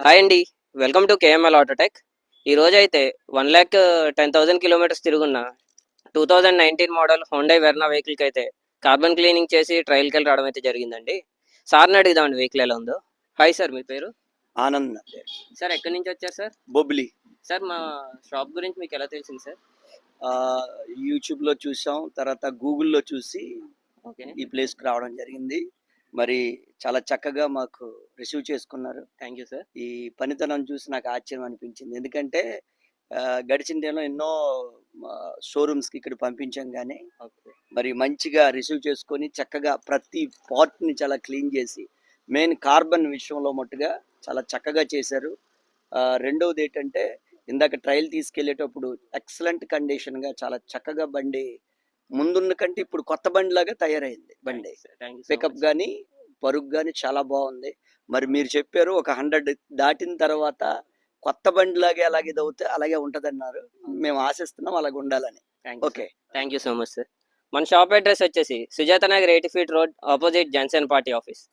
Hi అండి. Welcome to KML autotech. ఈరోజైతే 1,10,000 kilometres తిరుగున్న 2019 model Hyundai Verna వెహికల్కి అయితే కార్బన్ క్లీనింగ్ చేసి ట్రయల్కి వెళ్ళి రావడం అయితే జరిగిందండి. సార్ని అడుగుదామండి వెహికల్ ఎలా ఉందో. హాయ్ సార్, మీ పేరు? ఆనంద్ నా పేరు. సార్ ఎక్కడి నుంచి వచ్చారు సార్? బొబ్లీ. సార్ మా షాప్ గురించి మీకు ఎలా తెలిసింది సార్? యూట్యూబ్లో చూసాం, తర్వాత గూగుల్లో చూసి ఓకే, ఈ ప్లేస్కి రావడం జరిగింది. మరి చాలా చక్కగా మాకు రిసీవ్ చేసుకున్నారు. Thank you sir. ఈ పనితనం చూసి నాకు ఆశ్చర్యం అనిపించింది. ఎందుకంటే గడిచిన టైంలో ఎన్నో షోరూమ్స్కి ఇక్కడ పంపించాం, కానీ ఓకే, మరి మంచిగా రిసీవ్ చేసుకొని చక్కగా ప్రతి పార్ట్ని చాలా క్లీన్ చేసి మెయిన్ కార్బన్ విషయంలో మట్టుగా చాలా చక్కగా చేశారు. రెండవది ఏంటంటే ఇందాక ట్రయల్ తీసుకెళ్లేటప్పుడు ఎక్సలెంట్ కండిషన్గా చాలా చక్కగా బండి ముందున్న కంటే ఇప్పుడు కొత్త బండి లాగా తయారైంది. బండి పికప్ కానీ పరుగు కానీ చాలా బాగుంది. మరి మీరు చెప్పారు ఒక 100 దాటిన తర్వాత కొత్త బండి లాగే అలాగే అవుతే అలాగే ఉంటదన్నారు. మేము ఆశిస్తున్నాం అలాగే ఉండాలని. Okay, thank you so much sir. మన షాప్ అడ్రస్ వచ్చేసి Sujatha Nagar 80 feet road, opposite జన్సన్ పార్టీ ఆఫీస్.